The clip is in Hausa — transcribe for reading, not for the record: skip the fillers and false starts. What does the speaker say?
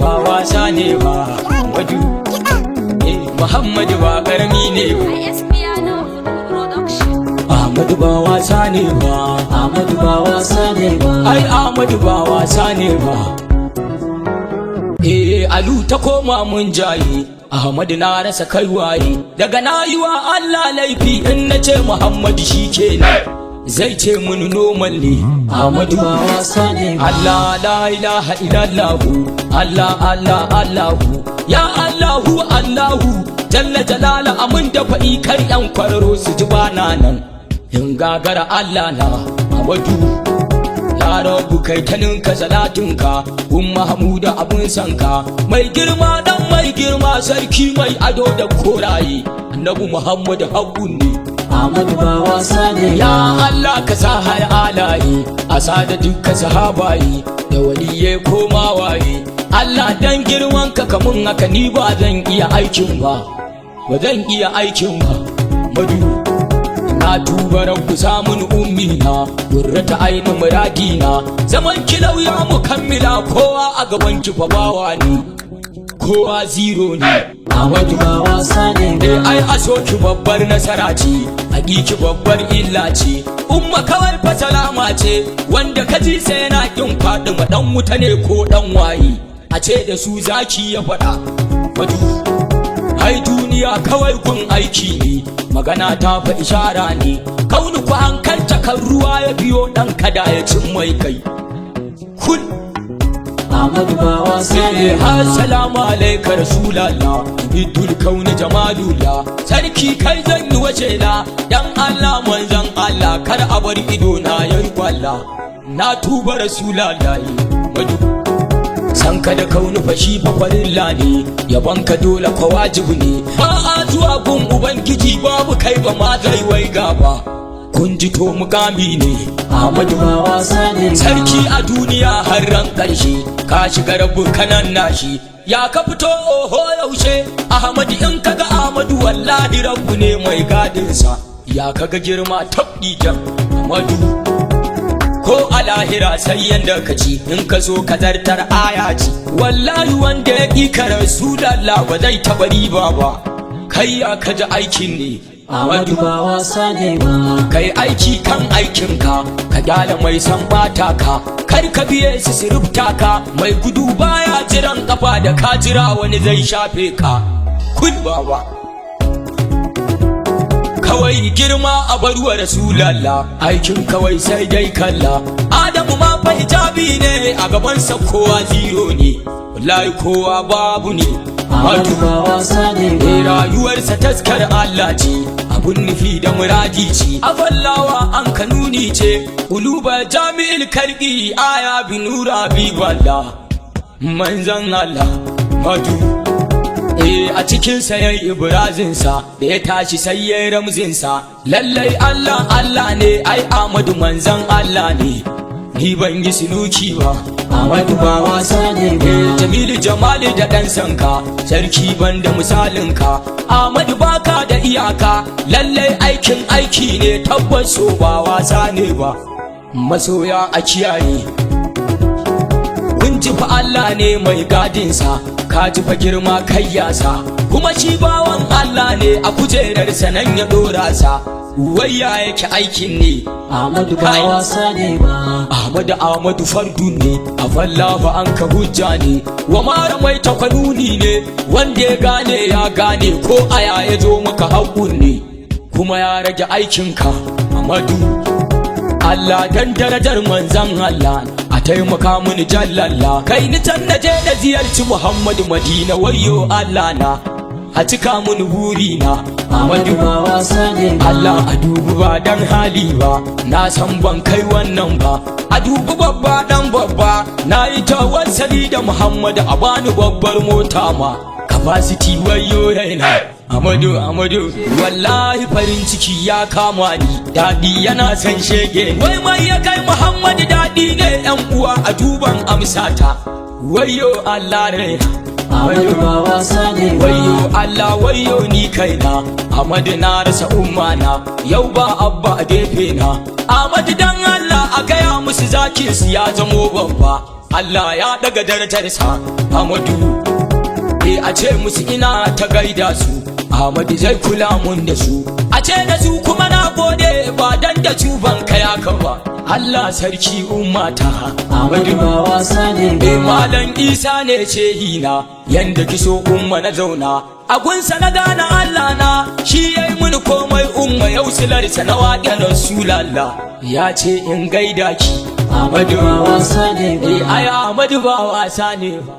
ba wasa ne ba Ahmadu Muhammadu ba karami ne Ahmadu ba wasa ne ba Ahmadu ba wasa ne ba ai Ahmadu ba wasa ne ba alu ta koma mun jaye Ahmadu na rasa kai waye daga nayi wa Allah laifi in nace Muhammadu shikenan zai ce mun normal ne Ahmadu ba wasa ne ba Allah la ilaha illallah Allah Allah Allahu ya Allahu Allahu jalla jalala amun da fa'i kar yan kwararo su ji bana nan in gagara Allah na Ahmadu ya rabu kai ta ninka salatinka Mahmuda abun sanka mai girma dan mai girma sarki mai ado da koraye annabi Muhammad haqqun ne Ahmadu ba wasa ne ya Allah ka sa har alaye a sada dukkan sahabaye da waliye koma waye Allah dan girman ka kamun haka ni ba zan iya aikin ba zan iya aikin ba madu na tuba rabbu samun ummina gurrata ainin muradina zaman kilau ya mukammila kowa a gaban ki fa bawa ne kowa zero ne Ahmadu ba wasa ne ba ai aso ki babbar nasara ce hakiki babbar illa ce umma kawai fa salama ce wanda kaji sai na kin fadi ma dan wuta ne ko dan waye a ce da su zaki ya fada madu ai duniya kawai kun aiki ne magana ta fa ishara ne kaunu ku hankalta kan ruwa ya biyo dan kada ya cin mai kai kun Ahmadu ba wasa ne ba assalamu alayka rasulallah bidul kauni jamalullah sarki kai zan yi wace na dan Allah manzon Allah kar a bar ido na yayi kwalla na tuba rasulallah madu sanka da kaunu fashi fa farilla ne yabanka dole fa wajibi ne ba a zuwa gun ubangiji babu kai ba ma zai wai gaba kun ji to mukami ne Ahmadu ba wasa ne ba sarki a duniya har ran karshe ka shiga rabbun kanan nashi ya ka fito oho yaushe Ahmadu in kaga Ahmadu wallahi rabbu ne mai gadin sa ya kaga girma tabdi jan Ahmadu ko a lahira sai yanda ka ci in ka zo ka zartar aya ci wallahi wanda ya ƙi ka rasulallah ba zai taɓa riba ba kai ya kaji aikin ne Ahmadu ba wasa ne ba kai aiki kan aikinka ka gyara mai san bata ka kar ka biye su rubta ka mai gudu baya jiran kafa da ka jira wani zai shafe ka kun baba kawai girma a barwa rasulallah aikin kawai sai dai kalla Adamu ma fa hijabi ne a gabansa kowa zero ne wallahi kowa babu ne Ahmadu ba wasa ne ba rayuwarsa taskar Allah ce abun nufi da muradi ce afallawa an kanuni ce uluba jami'il karki aya bi nura bi balla manzan Allah madu a cikinsa ya yi ibirazinsa da ya tashi sai ya yi ramzinsa lallai Allah Allah ne ai Ahmadu manzan Allah ne ni ban yi sinuki ba Ahmadu ba wasa ne ba Jamilu Jamali da ɗan sanka sarki ban da misalinka Ahmadu baka da iyaka lallai aikin aiki ne tabbas so ba wasa ne ba masoya a kiyaye kun ji fa Allah ne mai gadinsa ka ji fa girma kai yasa kuma shi bawan Allah ne a kujerar nan ya dora sa wayya yake aikin ne Ahmadu ba wasa ne ba Ahmadu fardu ne a fallafa an ka hujja ne wa mara mai takwanuni ne wanda ya gane ko aya ya zo maka haƙun ne kuma ya rage aikinka Ahmadu Allah dan darajar manzan Allah a taimaka mini jallalla kai ni can naje da ziyarci Muhammadu Madina wayo Allah na a cika mini burina Ahmadu ba wasa ne ba Allah a dubu ba dan hali ba na san ban kai wannan ba a dubu babba dan babba na yi tawassali da Muhammadu a bani babbar mota ma capacity wayo raina Ahmadu wallahi farin ciki ya kama ni dadi yana san shege wai mai ya kai Muhammadu dadi ne yan uwa a duban amsata wayo Allah raina Ahmadu ba wasa ne ba wayo Allah wayo ni kaina Ahmadu na rasa ummana yau ba abba a gefe na Ahmadu dan Allah a gaya musu zakin su ya zamo babba Allah ya daga darajarsa Ahmadu a ce musu ina ta gaida su Ahmadu zai kula mun da su a ce da su kuma na gode ba dan da ban kaya ka ba Allah sarki ummata Ahmadu ba wasa ne ba Malam Isa ne ce hina yanda kiso umma na zauna a gunsa na gane Allah na shi yayi mini komai umma yau silarsa na waƙe Rasulallah ya ce in gaida ki Ahmadu ba wasa ne ba ai Ahmadu ba wasa ne ba